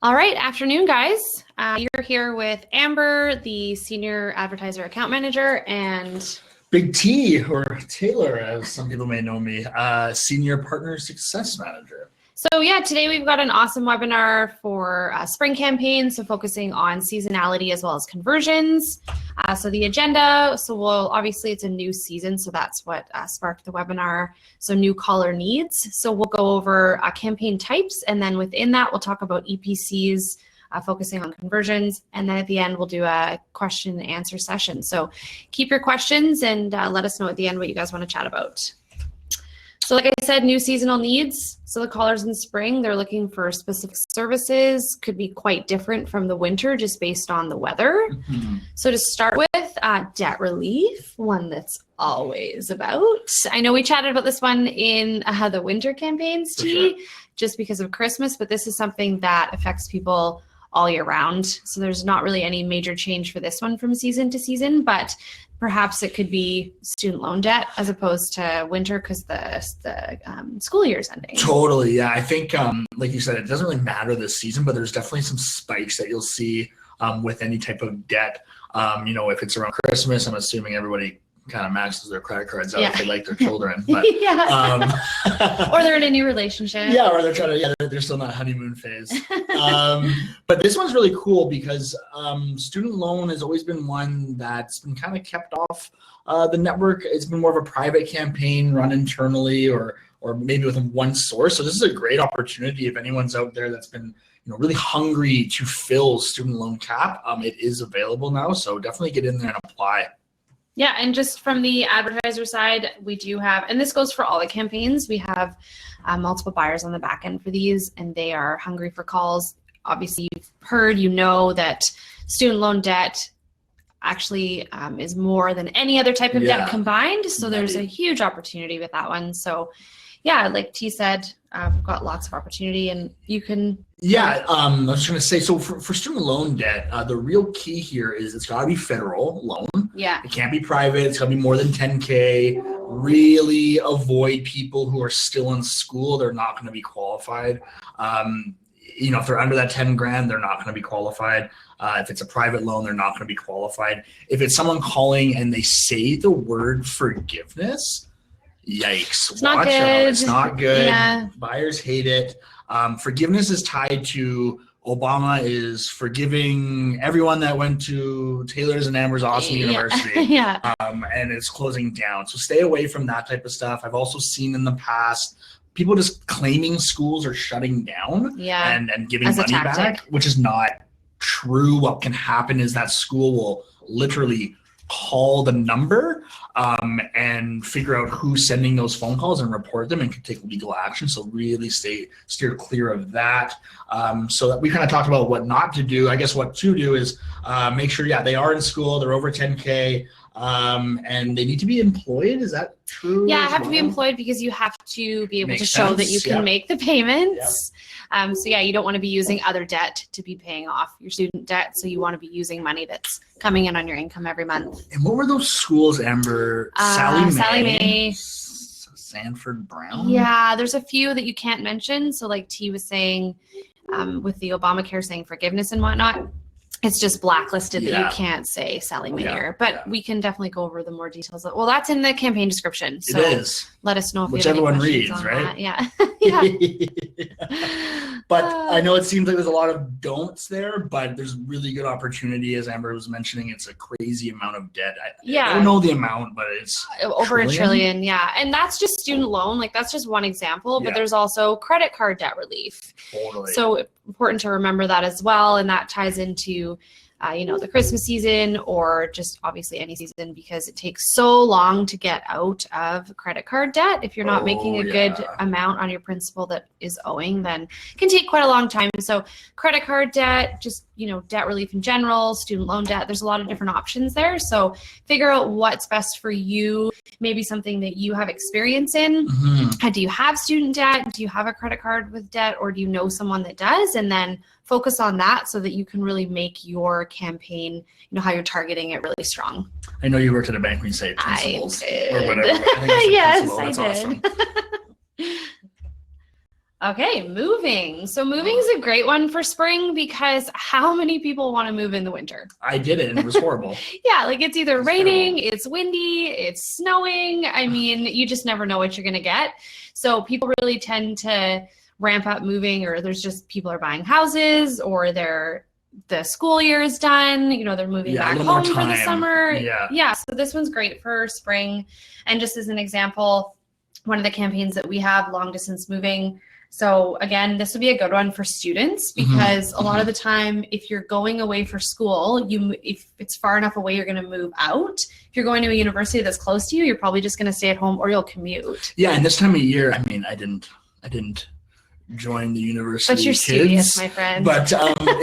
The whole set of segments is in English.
All right, afternoon, guys. You're here with Amber, the Senior Advertiser Account Manager, and Big T, or Taylor, as some people may know me, Senior Partner Success Manager. So yeah, today we've got an awesome webinar for spring campaigns, so focusing on seasonality as well as conversions. So the agenda, obviously it's a new season, so that's what sparked the webinar. So new caller needs. So we'll go over campaign types, and then within that we'll talk about EPCs, focusing on conversions, and then at the end we'll do a question and answer session. So keep your questions and let us know at the end what you guys want to chat about. So like I said, new seasonal needs. So the callers in spring, they're looking for specific services, could be quite different from the winter just based on the weather. Mm-hmm. So to start with, debt relief, one that's always about. I know we chatted about this one in the winter campaigns, T, just because of Christmas, but this is something that affects people all year round. So there's not really any major change for this one from season to season, but perhaps it could be student loan debt as opposed to winter because the school year is ending. Totally, yeah. I think, like you said, it doesn't really matter this season, but there's definitely some spikes that you'll see with any type of debt. If it's around Christmas, I'm assuming everybody kind of maxes their credit cards out if they like their children. But, or they're in a new relationship. Yeah, or they're trying to, they're still not honeymoon phase. But this one's really cool because student loan has always been one that's been kind of kept off the network. It's been more of a private campaign run internally or maybe with one source. So this is a great opportunity if anyone's out there that's been really hungry to fill student loan cap. It is available now, so definitely get in there and apply. Yeah, and just from the advertiser side, we do have, and this goes for all the campaigns, we have multiple buyers on the back end for these, and they are hungry for calls. Obviously, you've heard, that student loan debt actually is more than any other type of debt combined, so there's a huge opportunity with that one. So yeah, like T said, we've got lots of opportunity, and you can. Yeah, I was going to say, so for student loan debt, the real key here is it's got to be federal loan. Yeah. It can't be private. It's got to be more than 10K. Really avoid people who are still in school. They're not going to be qualified. If they're under that 10 grand, they're not going to be qualified. If it's a private loan, they're not going to be qualified. If it's someone calling and they say the word forgiveness, yikes. It's not good. It's not good. Yeah. Buyers hate it. Forgiveness is tied to Obama is forgiving everyone that went to Taylor's and Amber's awesome university. And it's closing down. So stay away from that type of stuff. I've also seen in the past people just claiming schools are shutting down and giving money back, which is not true. What can happen is that school will literally call the number and figure out who's sending those phone calls and report them and can take legal action. So really steer clear of that. So that we kind of talked about what not to do. I guess what to do is make sure, they are in school, they're over 10K, and they need to be employed. Is that true? Yeah, have to be employed because you have to be able to show that you can make the payments. So you don't want to be using other debt to be paying off your student debt. So you want to be using money that's coming in on your income every month. And what were those schools, Amber? Sally Mae. Sanford Brown? Yeah, there's a few that you can't mention. So like T was saying, with the Obamacare saying forgiveness and whatnot, it's just blacklisted that you can't say Sally Mae here, but we can definitely go over the more details. Well, that's in the campaign description. So it is. Let us know if which everyone reads, That. right? Yeah. But I know it seems like there's a lot of don'ts there, but there's really good opportunity. As Amber was mentioning, it's a crazy amount of debt. I don't know the amount, but it's over $1 trillion. Yeah. And that's just student loan. Like that's just one example, but there's also credit card debt relief. Totally. So important to remember that as well. And that ties into the Christmas season or just obviously any season because it takes so long to get out of credit card debt. If you're not making a good amount on your principal that is owing, then it can take quite a long time. So credit card debt, just, debt relief in general, student loan debt, there's a lot of different options there. So figure out what's best for you, maybe something that you have experience in. Mm-hmm. Do you have student debt? Do you have a credit card with debt or do you know someone that does? And then focus on that so that you can really make your campaign, how you're targeting it really strong. I know you worked at a bank when you say principals I did. or whatever. Yes, That's I did. Awesome. Okay, moving. So moving is a great one for spring because how many people want to move in the winter? I did it and it was horrible. Yeah, like it's either raining, it's windy, it's snowing. I mean, you just never know what you're going to get. So people really tend to ramp up moving, or there's just people are buying houses, or the school year is done, they're moving back home for the summer. Yeah. So this one's great for spring. And just as an example, one of the campaigns that we have, long distance moving. So again, this would be a good one for students because a lot of the time, if you're going away for school, if it's far enough away, you're going to move out. If you're going to a university that's close to you, you're probably just going to stay at home or you'll commute. Yeah. And this time of year, I mean, I didn't join the university. But you're studious, my friend. But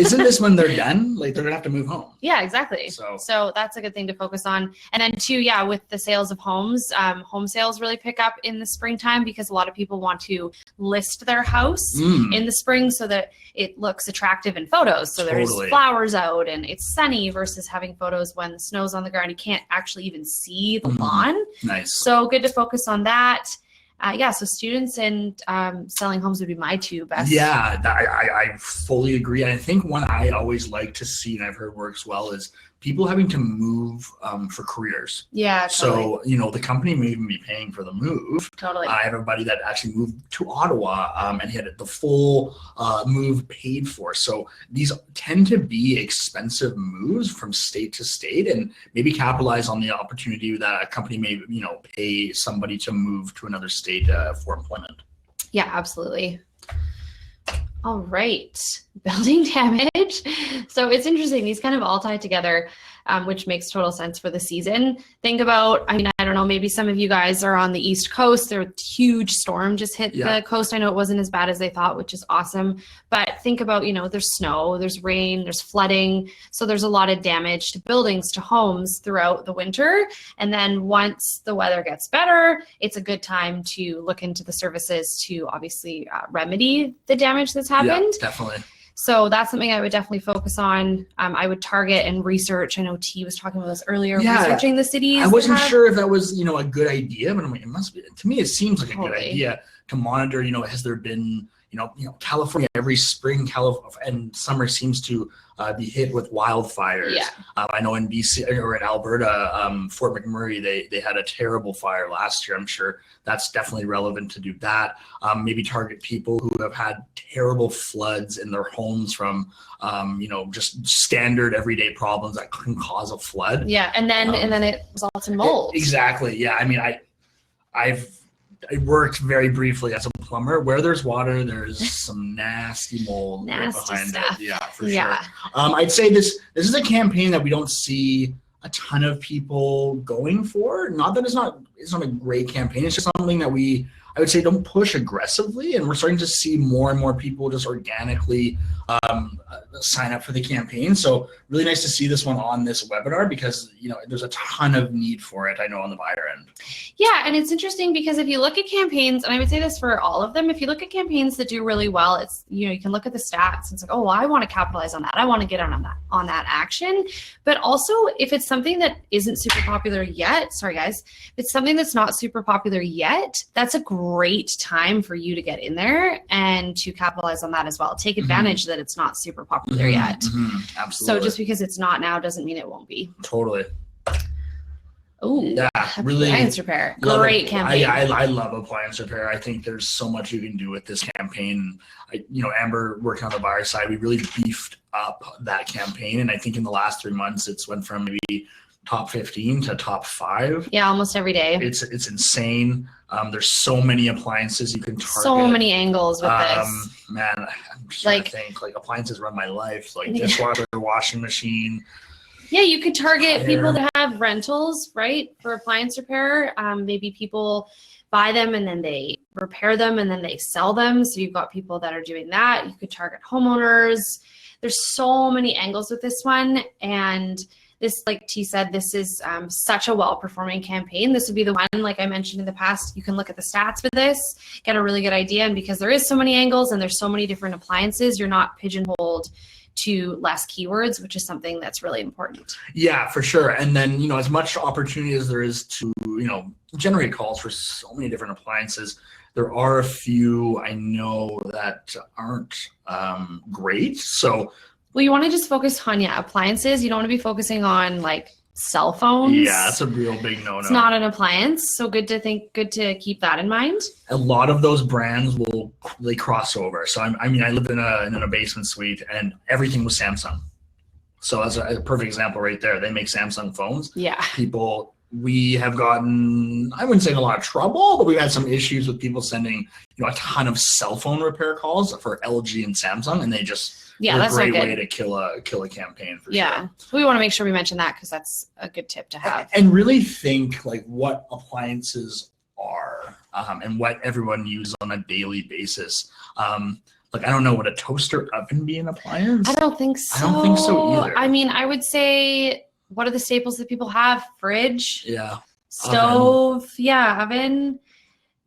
isn't this when they're done? Like they're gonna have to move home. Yeah, exactly. So that's a good thing to focus on. And then too, yeah, with the sales of homes, home sales really pick up in the springtime because a lot of people want to list their house in the spring so that it looks attractive in photos. So there's flowers out and it's sunny versus having photos when the snow's on the ground. You can't actually even see the lawn. Nice. So good to focus on that. So students and selling homes would be my two best. Yeah, I fully agree. And I think one I always like to see, and I've heard works well, is people having to move for careers. Yeah, totally. So, the company may even be paying for the move. Totally. I have a buddy that actually moved to Ottawa and he had the full move paid for. So these tend to be expensive moves from state to state, and maybe capitalize on the opportunity that a company may, pay somebody to move to another state for employment. Yeah, absolutely. All right, building damage. So it's interesting. These kind of all tie together, which makes total sense for the season. Think about, I don't know, maybe some of you guys are on the East Coast. There was a huge storm just hit the coast. I know it wasn't as bad as they thought, which is awesome. But think about, there's snow, there's rain, there's flooding. So there's a lot of damage to buildings, to homes throughout the winter. And then once the weather gets better, it's a good time to look into the services to obviously remedy the damage that's happened. Yeah, definitely. So that's something I would definitely focus on. I would target and research. I know T was talking about this earlier, researching the cities. I wasn't sure if that was, a good idea, but I'm like, it must be. To me, it seems like a good idea to monitor, has there been, California, every spring, and summer seems to be hit with wildfires. Yeah. I know in BC or in Alberta, Fort McMurray, they had a terrible fire last year. I'm sure that's definitely relevant to do that. Maybe target people who have had terrible floods in their homes from, just standard everyday problems that can cause a flood. Yeah, and then it results in mold. Exactly. Yeah. I mean, I worked very briefly as a plumber. Where there's water, there's some nasty mold behind stuff. it. Yeah, for sure. I'd say this is a campaign that we don't see a ton of people going for. Not that it's not a great campaign. It's just something that I would say don't push aggressively, and we're starting to see more and more people just organically sign up for the campaign. So really nice to see this one on this webinar because there's a ton of need for it, I know, on the buyer end. Yeah, and it's interesting because if you look at campaigns, and I would say this for all of them, if you look at campaigns that do really well, it's you can look at the stats and it's like, oh, well, I want to capitalize on that. I want to get on that action. But also if it's something that isn't super popular yet, sorry guys, if it's something that's not super popular yet, that's a great time for you to get in there and to capitalize on that as well. Take advantage that it's not super popular yet. Absolutely. So just because it's not now doesn't mean it won't be. Totally. Oh, yeah, really. Appliance Repair. Great campaign. I love Appliance Repair. I think there's so much you can do with this campaign. Amber working on the buyer side, we really beefed up that campaign. And I think in the last 3 months, it's went from maybe top 15 to top 5. Yeah, almost every day. It's insane. There's so many appliances you can target. So many angles with this. Man, I'm just trying to think, appliances run my life. Dishwasher, washing machine. Yeah, you could target people that have rentals, right, for appliance repair. Maybe people buy them and then they repair them and then they sell them. So you've got people that are doing that. You could target homeowners. There's so many angles with this one. And this, like T said, this is such a well-performing campaign. This would be the one, like I mentioned in the past, you can look at the stats for this, get a really good idea. And because there is so many angles and there's so many different appliances, you're not pigeonholed to less keywords, which is something that's really important. Yeah, for sure. And then, as much opportunity as there is to, generate calls for so many different appliances, There are a few I know that aren't great. So, well, you want to just focus on appliances. You don't want to be focusing on like cell phones. Yeah, that's a real big no-no. It's not an appliance, so good to keep that in mind. A lot of those brands they cross over. So I lived in a basement suite, and everything was Samsung. So that's a perfect example right there. They make Samsung phones. Yeah. We have gotten, I wouldn't say in a lot of trouble, but we've had some issues with people sending, a ton of cell phone repair calls for LG and Samsung, and they just that's a great not good. way to kill a campaign for sure. We want to make sure we mention that because that's a good tip to have. And really think like what appliances are and what everyone uses on a daily basis. Like, I don't know, would a toaster oven be an appliance? I don't think so. I don't think so either. I mean, I would say, what are the staples that people have? Fridge, stove, oven.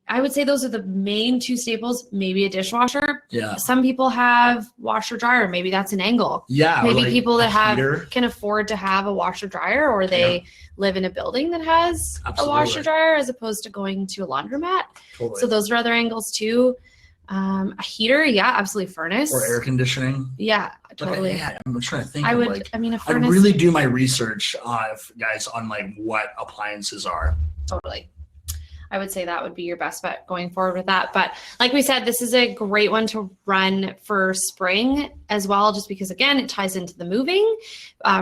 I would say those are the main two staples, maybe a dishwasher. Yeah. Some people have washer dryer. Maybe that's an angle. Yeah. Maybe like people that can afford to have a washer dryer, or they live in a building that has a washer dryer as opposed to going to a laundromat. Totally. So those are other angles too. A heater, absolutely. Furnace or air conditioning. Yeah, totally. I'm trying to think. A furnace. I really do my research, guys, on like what appliances are. Totally. I would say that would be your best bet going forward with that. But like we said, this is a great one to run for spring as well, just because, again, it ties into the moving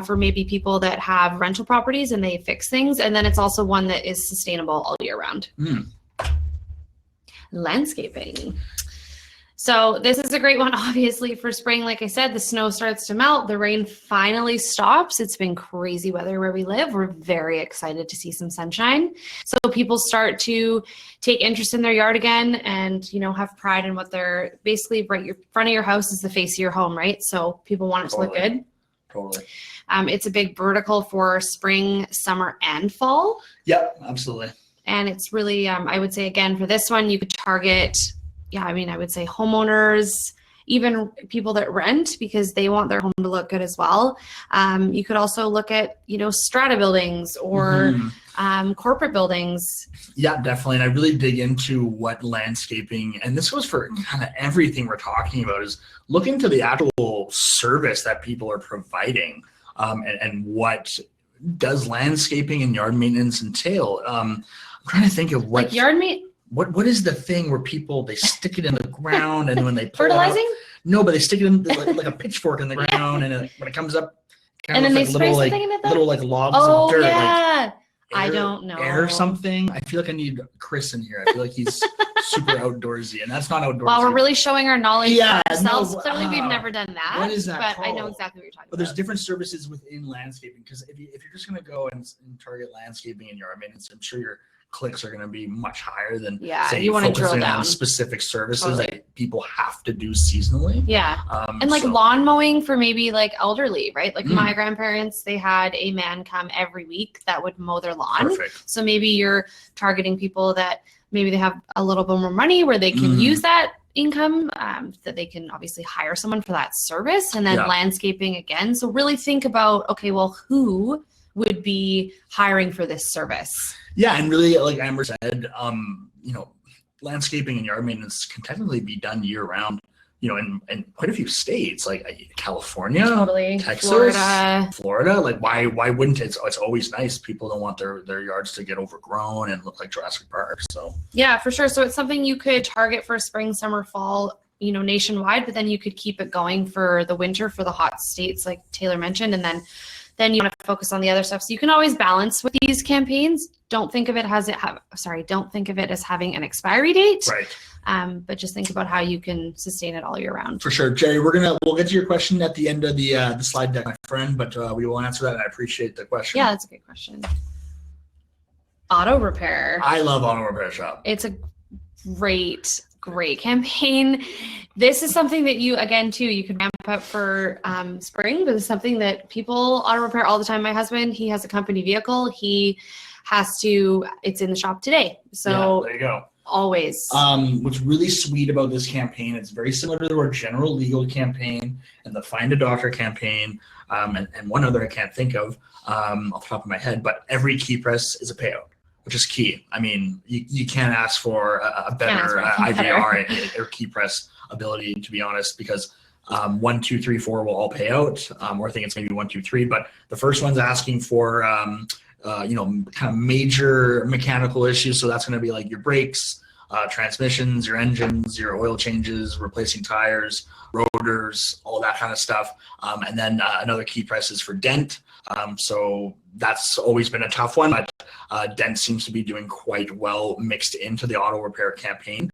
for maybe people that have rental properties and they fix things. And then it's also one that is sustainable all year round. Landscaping. So this is a great one, obviously, for spring. Like I said, the snow starts to melt. The rain finally stops. It's been crazy weather where we live. We're very excited to see some sunshine. So people start to take interest in their yard again and, have pride in what they're basically right. Your front of your house is the face of your home, right? So people want it to look good. Totally. It's a big vertical for spring, summer, and fall. Yep, absolutely. And it's really, I would say, again, for this one, you could target I would say homeowners, even people that rent, because they want their home to look good as well. You could also look at, strata buildings or corporate buildings. Yeah, definitely. And I really dig into what landscaping, and this goes for kind of everything we're talking about, is look into the actual service that people are providing and what does landscaping and yard maintenance entail. I'm trying to think of what. Like yard maintenance? What is the thing where people, they stick it in the ground and when they pull fertilizing? It out, no, but they stick it in like a pitchfork in the ground, and when it comes up, and then they spray something in it. Little like lobs of dirt. Yeah. I don't know. Air something. I feel like I need Chris in here. I feel like he's super outdoorsy, and that's not outdoorsy. Well, we're really showing our knowledge ourselves. No, clearly, we've never done that. What is that But called? I know exactly what you're talking about. But there's different services within landscaping, because if you're just going to go and target landscaping in yard maintenance, I'm sure your clicks are going to be much higher than say you want to drill focusing down on specific services that people have to do seasonally. And like lawn mowing for maybe like elderly, right? Like my grandparents, they had a man come every week that would mow their lawn. Perfect. So maybe you're targeting people that maybe they have a little bit more money where they can use that income, that they can obviously hire someone for that service. And then landscaping again. So really think about, okay, well, who would be hiring for this service? Yeah, and really, like Amber said, landscaping and yard maintenance can technically be done year round, in quite a few states, like California, Texas, Florida. Like, why wouldn't it? It's always nice. People don't want their yards to get overgrown and look like Jurassic Park. So yeah, for sure. So it's something you could target for spring, summer, fall, nationwide, but then you could keep it going for the winter for the hot states, like Taylor mentioned, and then you want to focus on the other stuff. So you can always balance with these campaigns. Don't think of it as having an expiry date. Right. But just think about how you can sustain it all year round. For sure. Jerry, we'll get to your question at the end of the slide deck, my friend, but we will answer that, and I appreciate the question. Yeah, that's a good question. Auto repair. I love Auto Repair Shop. It's a great campaign. This is something that you could ramp up for spring, but it's something that people auto repair all the time. My husband, he has a company vehicle. It's in the shop today. So there you go. Always. What's really sweet about this campaign, it's very similar to our general legal campaign and the Find a Doctor campaign, and one other I can't think of off the top of my head, but every key press is a payout. which is key. I mean, you can't ask for a better IVR or key press ability, to be honest, because 1, 2, 3, 4 will all pay out, or I think it's maybe 1, 2, 3, but the first one's asking for kind of major mechanical issues. So that's going to be like your brakes, transmissions, your engines, your oil changes, replacing tires, rotors, all that kind of stuff. And then another key press is for dent. So that's always been a tough one, but dent seems to be doing quite well mixed into the auto repair campaign.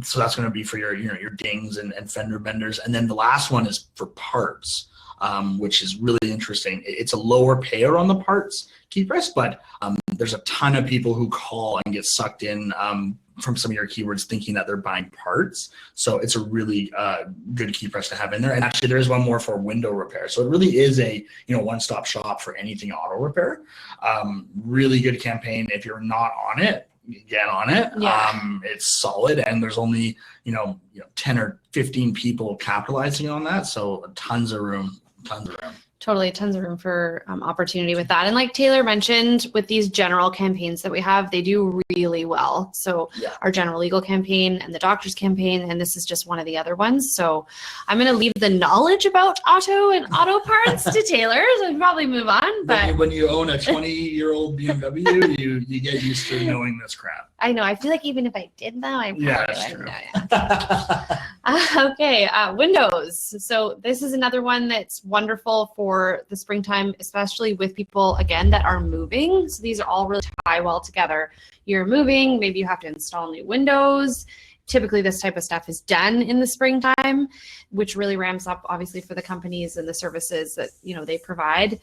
So that's going to be for your dings and fender benders. And then the last one is for parts, which is really interesting. It's a lower payer on the parts key press, but there's a ton of people who call and get sucked in from some of your keywords thinking that they're buying parts. So it's a really good key press to have in there. And actually there is one more for window repair. So it really is a one-stop shop for anything auto repair. Really good campaign. If you're not on it, get on it. Yeah. It's solid, and there's only 10 or 15 people capitalizing on that. So tons of room. Totally, tons of room for opportunity with that. And like Taylor mentioned, with these general campaigns that we have, they do really well. So our general legal campaign and the doctor's campaign, and this is just one of the other ones. So I'm going to leave the knowledge about auto and auto parts to Taylor, and probably move on. But when you own a 20-year-old BMW, you get used to knowing this crap. I know. I feel like even if I did though, I probably that's true. Okay, windows. So this is another one that's wonderful for the springtime, especially with people, again, that are moving. So these are all really tie well together. You're moving, maybe you have to install new windows. Typically this type of stuff is done in the springtime, which really ramps up obviously for the companies and the services that they provide.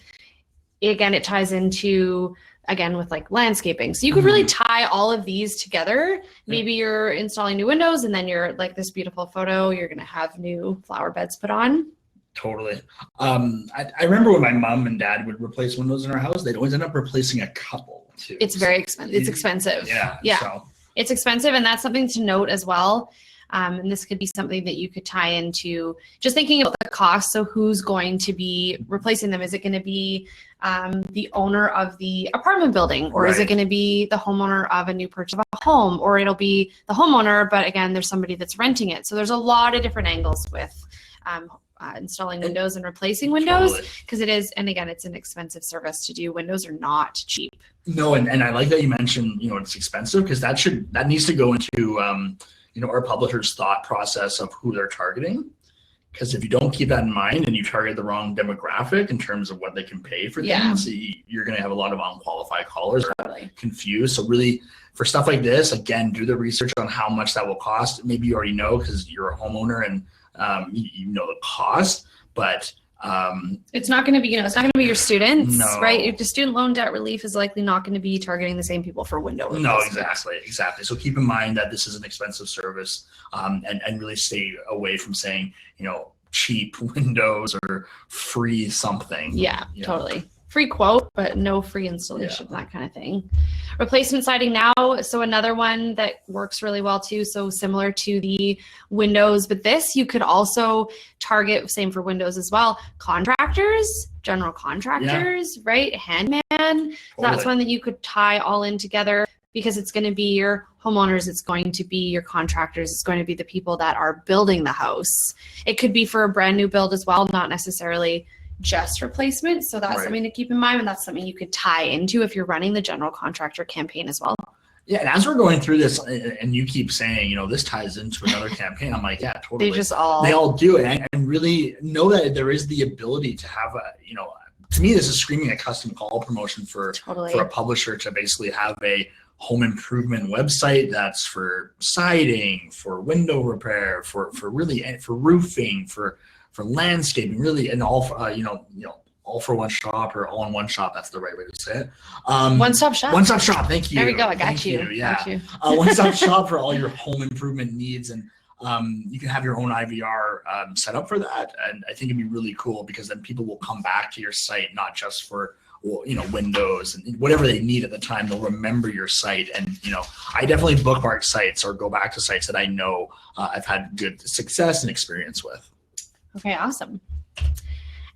Again, it ties into with like landscaping. So you could really tie all of these together. Maybe you're installing new windows, and then you're like this beautiful photo, you're going to have new flower beds put on. Totally. I remember when my mom and dad would replace windows in our house, they'd always end up replacing a couple too. It's very expensive. It's expensive. Yeah. So. It's expensive, and that's something to note as well. And this could be something that you could tie into just thinking about the cost. So who's going to be replacing them? Is it going to be the owner of the apartment building, or is it going to be the homeowner of a new purchase of a home, or it'll be the homeowner, but again, there's somebody that's renting it. So there's a lot of different angles with installing windows and replacing windows, because it is, and again, it's an expensive service to do. Windows are not cheap. No, and I like that you mentioned, it's expensive, because that needs to go into our publisher's thought process of who they're targeting. Because if you don't keep that in mind and you target the wrong demographic in terms of what they can pay for things, you're going to have a lot of unqualified callers confused. So really, for stuff like this, again, do the research on how much that will cost. Maybe you already know because you're a homeowner and you know the cost, but it's not going to be, it's not going to be your students, right? If the student loan debt relief is likely not going to be targeting the same people for window replacement. No, exactly. So keep in mind that this is an expensive service, and really stay away from saying, cheap windows or free something. Yeah, totally. Free quote, but no free installation, that kind of thing. Replacement siding now. So another one that works really well too. So similar to the windows, but this you could also target, same for windows as well, contractors, general contractors, right? Handyman. Totally. So that's one that you could tie all in together, because it's going to be your homeowners, it's going to be your contractors, it's going to be the people that are building the house. It could be for a brand new build as well, not necessarily just replacement. So that's something to keep in mind, and that's something you could tie into if you're running the general contractor campaign as well. Yeah, and as we're going through this, and you keep saying, this ties into another campaign, I'm like, yeah, totally. They all do it, and really know that there is the ability to have to me, this is screaming a custom call promotion for a publisher to basically have a home improvement website that's for siding, for window repair, for roofing, for landscaping, really, and all all for one shop, or all in one shop. That's the right way to say it. One-stop shop. One-stop shop. Thank you. There we go. I got you. Yeah. One-stop shop for all your home improvement needs, and you can have your own IVR set up for that. And I think it'd be really cool, because then people will come back to your site, not just for windows and whatever they need at the time. They'll remember your site, and I definitely bookmark sites or go back to sites that I know I've had good success and experience with. Okay, awesome.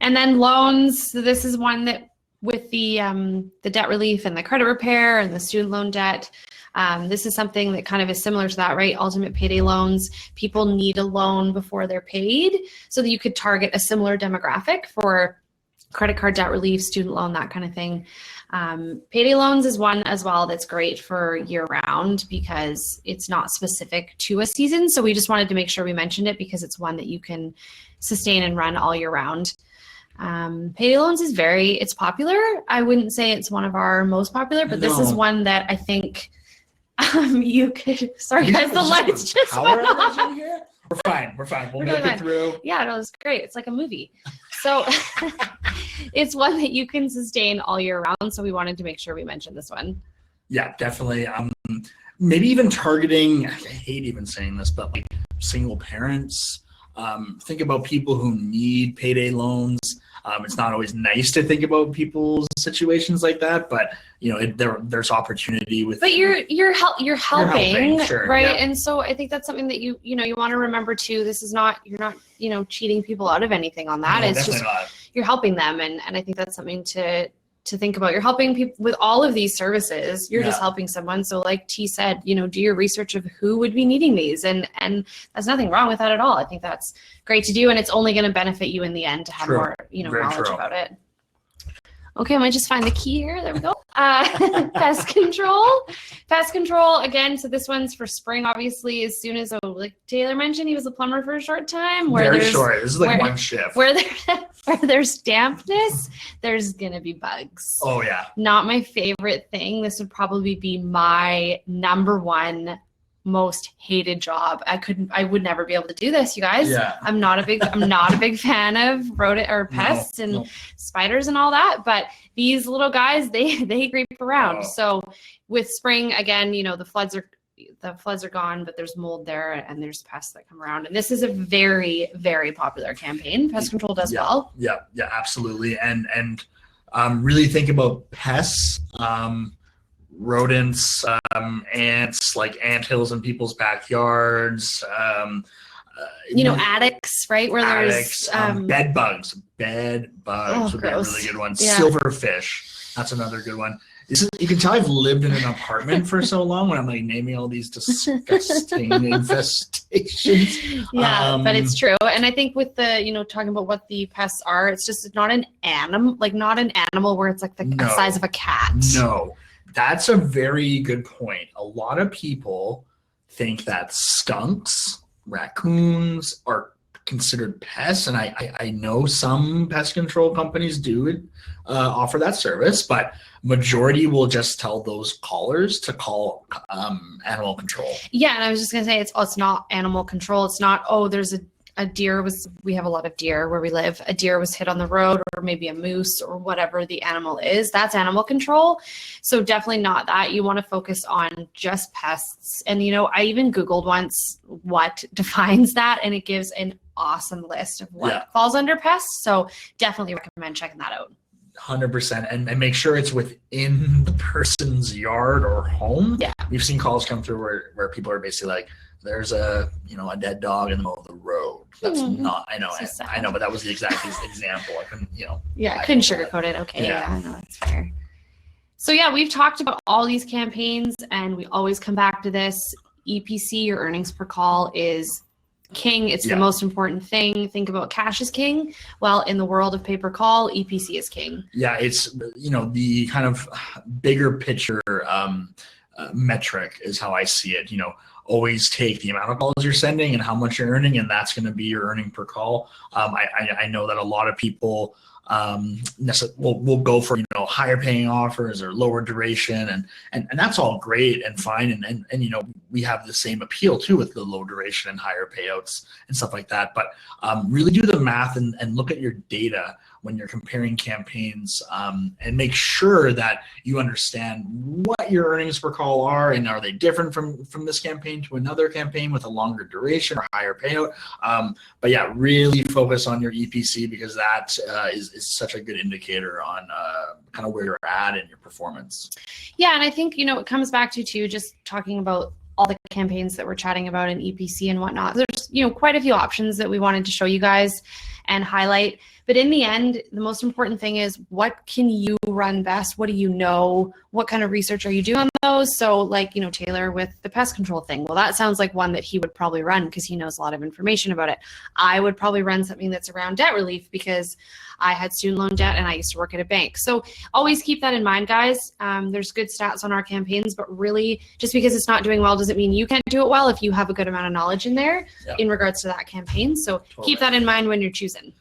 And then loans. So this is one that with the debt relief and the credit repair and the student loan debt, this is something that kind of is similar to that, right? Ultimate payday loans. People need a loan before they're paid, so that you could target a similar demographic for credit card debt relief, student loan, that kind of thing. Payday loans is one as well that's great for year round because it's not specific to a season. So we just wanted to make sure we mentioned it because it's one that you can sustain and run all year round. Payday loans is it's popular. I wouldn't say it's one of our most popular, but this is one that I think you could, sorry guys, the lights just went off. We're fine. We'll make it through. Yeah, no, it's great. It's like a movie. So it's one that you can sustain all year round. So we wanted to make sure we mentioned this one. Yeah, definitely. Maybe even targeting, I hate even saying this, but like single parents. Think about people who need payday loans. It's not always nice to think about people's situations like that, but there's opportunity with. But you're helping, sure, right? Yeah. And so I think that's something that you want to remember too. This is not, you're not cheating people out of anything on that. No, it's just not. You're helping them, and I think that's something to think about. You're helping people with all of these services. You're just helping someone. So like T said, do your research of who would be needing these, and there's nothing wrong with that at all. I think that's great to do, and it's only going to benefit you in the end to have more knowledge about it. Okay, I might just find the key here. There we go. Pest control. Pest control, again, so this one's for spring, obviously, as soon as, like Taylor mentioned, he was a plumber for a short time. Very short. This is like one shift. Where there's dampness, there's going to be bugs. Oh, yeah. Not my favorite thing. This would probably be my number one most hated job. I would never be able to do this, you guys. Yeah. I'm not a big fan of rodent or pests and spiders and all that, but these little guys, they creep around. Oh. So with spring, again, the floods are gone, but there's mold there and there's pests that come around. And this is a very, very popular campaign. Pest control does well. Yeah, absolutely. And really think about pests. Rodents, ants, like anthills in people's backyards, attics, right? Where attics, there's bed bugs would be a really good one. Yeah. Silverfish, that's another good one. You can tell I've lived in an apartment for so long when I'm like naming all these disgusting infestations. Yeah, but it's true. And I think with the, talking about what the pests are, it's not an animal, where it's like the size of a cat. No. That's a very good point. A lot of people think that skunks, raccoons are considered pests, and I know some pest control companies do offer that service, but majority will just tell those callers to call animal control. Yeah, and I was just gonna say it's not animal control. It's not there's a deer we have a lot of deer where we live. A deer was hit on the road, or maybe a moose, or whatever the animal is. That's animal control. So definitely not that. You want to focus on just pests. And, I even Googled once what defines that, and it gives an awesome list of what falls under pests. So definitely recommend checking that out. 100%, and make sure it's within the person's yard or home. Yeah. We've seen calls come through where people are basically like, there's a dead dog in the middle of the road. That's not, I know, but that was the exact example. I couldn't, I couldn't sugarcoat it. Okay. Yeah, I know, that's fair. So yeah, we've talked about all these campaigns, and we always come back to this. EPC, your earnings per call, is king. It's the most important thing. Think about cash is king. Well, in the world of pay-per-call, EPC is king. Yeah, it's, the kind of bigger picture metric is how I see it. Always take the amount of calls you're sending and how much you're earning, and that's going to be your earning per call. I know that a lot of people will go for higher paying offers or lower duration, and that's all great and fine, and we have the same appeal too with the low duration and higher payouts and stuff like that. But really do the math and look at your data when you're comparing campaigns, and make sure that you understand what your earnings per call are, and are they different from this campaign to another campaign with a longer duration or higher payout. But yeah, really focus on your EPC, because that is such a good indicator on kind of where you're at in your performance. Yeah, and I think, it comes back to too, just talking about all the campaigns that we're chatting about in EPC and whatnot. There's, quite a few options that we wanted to show you guys. and highlight. But in the end, the most important thing is, what can you run best? What do you know? What kind of research are you doing on those? So like, Taylor with the pest control thing. Well, that sounds like one that he would probably run because he knows a lot of information about it. I would probably run something that's around debt relief because I had student loan debt and I used to work at a bank. So always keep that in mind, guys. There's good stats on our campaigns, but really just because it's not doing well doesn't mean you can't do it well if you have a good amount of knowledge in there in regards to that campaign. So keep that in mind when you're choosing.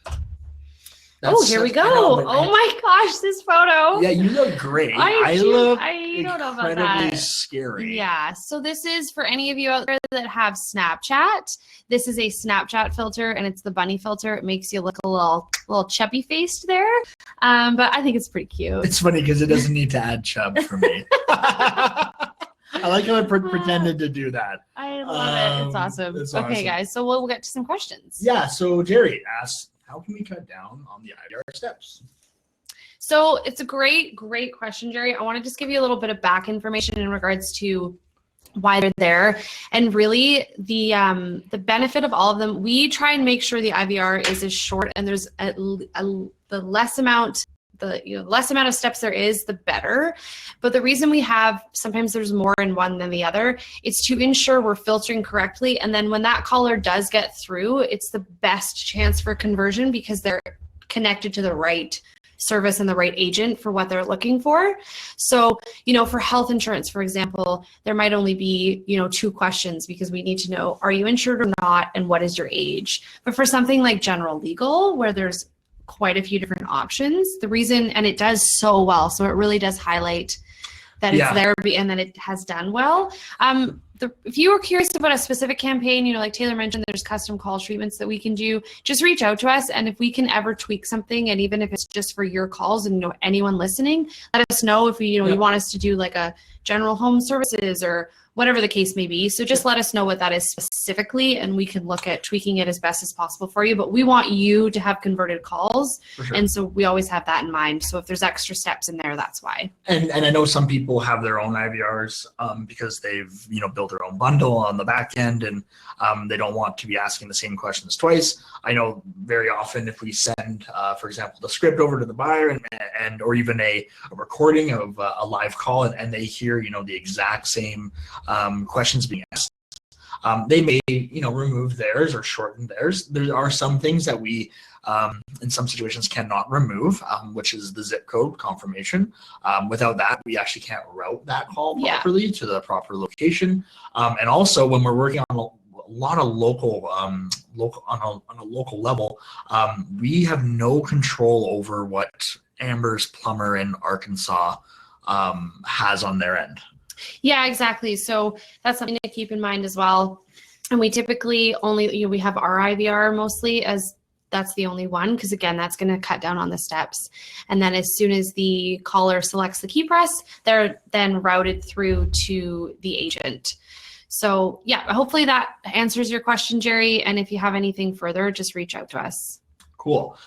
Here we go. Oh my gosh, this photo. Yeah, you look great. I look don't know about incredibly that. scary. Yeah, so this is for any of you out there that have Snapchat. This is a Snapchat filter, and it's the bunny filter. It makes you look a little chubby faced there, but I think it's pretty cute. It's funny because it doesn't need to add chub for me. I like how I pretended to do that. I love it. It's awesome. Okay, guys, so we'll get to some questions. Yeah, so Jerry asks, how can we cut down on the IVR steps? So it's a great question, Jerry. I want to just give you a little bit of back information in regards to why they're there, and really the benefit of all of them. We try and make sure the IVR is as short, and there's the less amount of steps there is, the better. But the reason we have, sometimes there's more in one than the other, it's to ensure we're filtering correctly. And then when that caller does get through, it's the best chance for conversion because they're connected to the right service and the right agent for what they're looking for. So, for health insurance, for example, there might only be, 2 questions because we need to know, are you insured or not? And what is your age? But for something like general legal, where there's quite a few different options, the reason, and it does so well, so it really does highlight that it's there and that it has done well. If you were curious about a specific campaign, like Taylor mentioned, there's custom call treatments that we can do. Just reach out to us, and if we can ever tweak something, and even if it's just for your calls and anyone listening, let us know if you want us to do like a general home services or whatever the case may be. So just let us know what that is specifically, and we can look at tweaking it as best as possible for you. But we want you to have converted calls. Sure. And so we always have that in mind. So if there's extra steps in there, that's why. And I know some people have their own IVRs because they've, built their own bundle on the back end, and they don't want to be asking the same questions twice. I know very often if we send, for example, the script over to the buyer and or even a recording of a live call, and they hear, the exact same questions being asked, they may, remove theirs or shorten theirs. There are some things that we, in some situations, cannot remove, which is the zip code confirmation. Without that, we actually can't route that call properly to the proper location. And also, when we're working on a lot of local on a local level, we have no control over what Amber's plumber in Arkansas has on their end. Yeah, exactly. So that's something to keep in mind as well. And we typically only, we have our IVR mostly as that's the only one, because again, that's going to cut down on the steps. And then as soon as the caller selects the key press, they're then routed through to the agent. So yeah, hopefully that answers your question, Jerry. And if you have anything further, just reach out to us. Cool.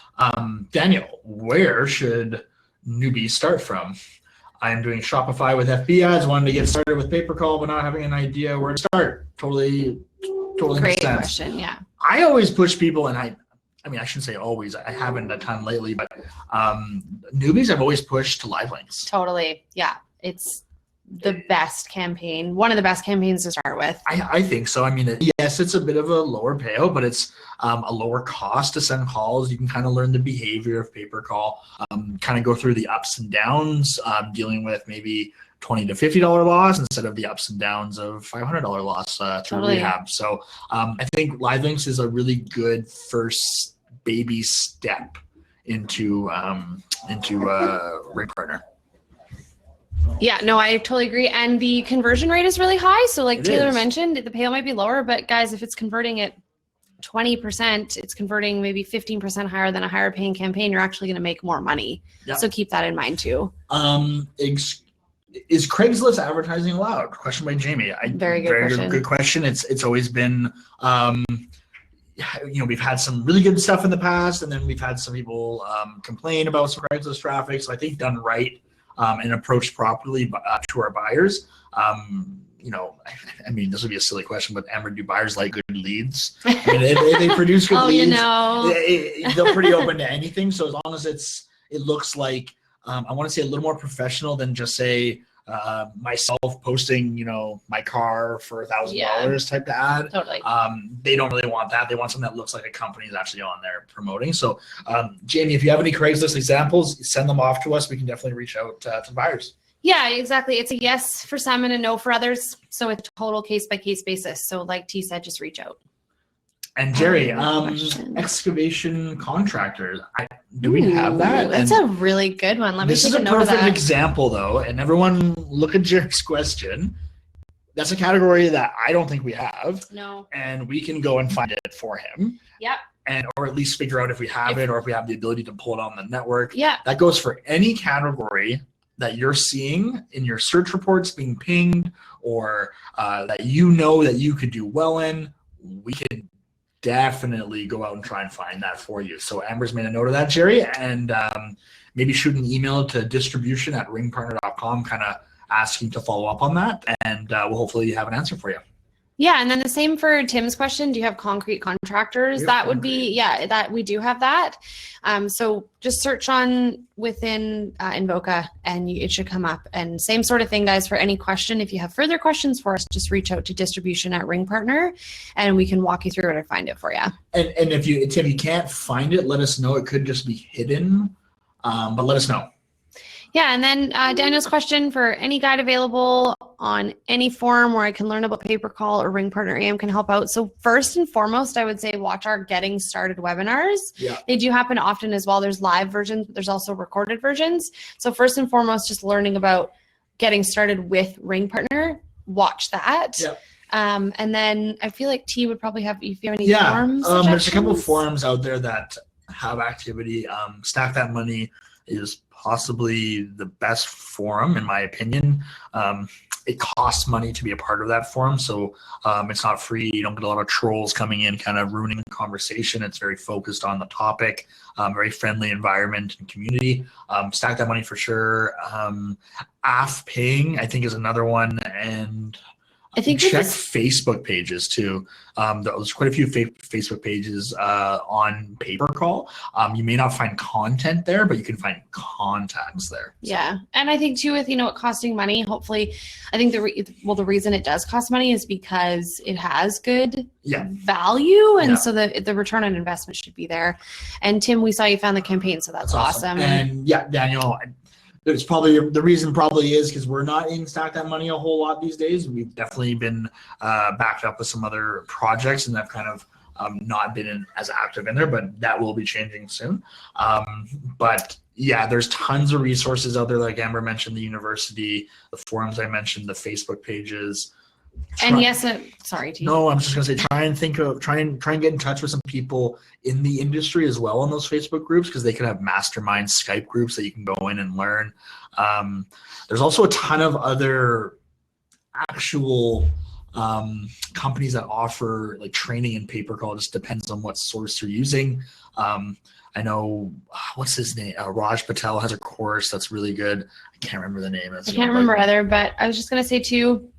Daniel, where should newbies start from? I'm doing Shopify with FB ads, wanting to get started with pay-per-call, but not having an idea where to start. Totally Great makes sense. Question, yeah. I always push people, and I shouldn't say always, I haven't a ton lately, but newbies I've always pushed to live links. Totally, yeah. It's the best campaign, one of the best campaigns to start with. I think so. Yes, it's a bit of a lower payout, but it's a lower cost to send calls. You can kind of learn the behavior of pay-per-call, kind of go through the ups and downs, dealing with maybe $20 to $50 loss instead of the ups and downs of $500 loss through rehab. So I think live links is a really good first baby step into ring partner. Yeah, no, I totally agree. And the conversion rate is really high. So like Taylor mentioned, the payout might be lower, but guys, if it's converting at 20%, it's converting maybe 15% higher than a higher paying campaign, you're actually going to make more money. Yep. So keep that in mind too. Is Craigslist advertising allowed? Question by Jamie. Very good question. It's always been, we've had some really good stuff in the past, and then we've had some people complain about some Craigslist traffic. So I think done right and approached properly to our buyers, I mean, this would be a silly question, but Amber, do buyers like good leads? I mean, they produce good leads. They're pretty open to anything. So as long as it looks like, I want to say a little more professional than just say myself posting, my car for $1,000 type of ad. Totally. They don't really want that. They want something that looks like a company is actually on there promoting. So, Jamie, if you have any Craigslist examples, send them off to us. We can definitely reach out to buyers. Yeah, exactly. It's a yes for some and a no for others. So it's total case-by-case basis. So like T said, just reach out. And Jerry, excavation contractors, do we have that? That's a really good one. Let me take a note of that. This is a perfect example, though, and everyone look at Jerry's question. That's a category that I don't think we have. No. And we can go and find it for him. Yep. Or at least figure out if we have it or if we have the ability to pull it on the network. Yeah. That goes for any category that you're seeing in your search reports being pinged or that that you could do well in. We can definitely go out and try and find that for you. So Amber's made a note of that, Jerry, and maybe shoot an email to distribution@ringpartner.com, kind of asking to follow up on that, and we'll hopefully have an answer for you. Yeah, and then the same for Tim's question. Do you have concrete contractors? That would be, that we do have that. So just search on within Invoca and it should come up. And same sort of thing, guys, for any question. If you have further questions for us, just reach out to distribution@ringpartner and we can walk you through it or find it for you. And if you can't find it, let us know. It could just be hidden, but let us know. Yeah, and then Daniel's question for any guide available on any forum where I can learn about pay-per-call or Ring Partner AM can help out. So first and foremost, I would say watch our Getting Started webinars. Yeah. They do happen often as well. There's live versions, but there's also recorded versions. So first and foremost, just learning about getting started with Ring Partner, watch that. Yeah. And then I feel like T would probably have, if you have any forums. There's a couple of forums out there that have activity. Stack That Money is possibly the best forum in my opinion. It costs money to be a part of that forum, so it's not free. You don't get a lot of trolls coming in kind of ruining the conversation. It's very focused on the topic, very friendly environment and community. Stack That Money for sure. Paying I think is another one, and I think check Facebook pages too. There's quite a few Facebook pages on pay-per-call. You may not find content there, but you can find contacts there. Yeah, and I think too with it costing money. Hopefully, I think the reason it does cost money is because it has good value, and so the return on investment should be there. And Tim, we saw you found the campaign, so that's awesome. And yeah, Daniel. It's probably the reason is because we're not in Stack That Money a whole lot these days. We've definitely been backed up with some other projects and I've kind of not been as active in there, but that will be changing soon. But yeah, there's tons of resources out there. Like Amber mentioned, the university, the forums I mentioned, the Facebook pages. Sorry, T. No, I'm just gonna say try and get in touch with some people in the industry as well on those Facebook groups because they can have mastermind Skype groups that you can go in and learn. There's also a ton of other actual companies that offer like training and pay-per-call. It just depends on what source you're using. I know what's his name? Raj Patel has a course that's really good. I can't remember the name. I can't remember either, but I was just gonna say too.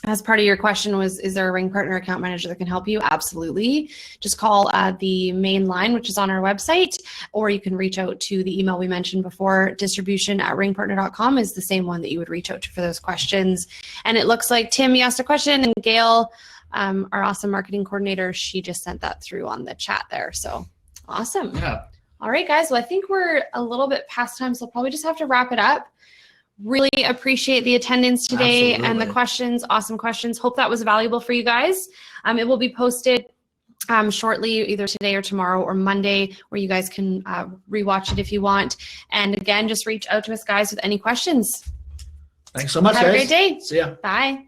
As part of your question was, is there a Ring Partner account manager that can help you? Absolutely. Just call the main line, which is on our website, or you can reach out to the email we mentioned before. Distribution@ringpartner.com is the same one that you would reach out to for those questions. And it looks like Tim, you asked a question, and Gail, our awesome marketing coordinator, she just sent that through on the chat there. So awesome. Yeah. All right, guys. Well, I think we're a little bit past time, so I'll probably just have to wrap it up. Really appreciate the attendance today and the questions. Awesome questions. Hope that was valuable for you guys. It will be posted shortly, either today or tomorrow or Monday, where you guys can rewatch it if you want. And again, just reach out to us, guys, with any questions. Thanks so much, guys. Have a great day. See ya. Bye.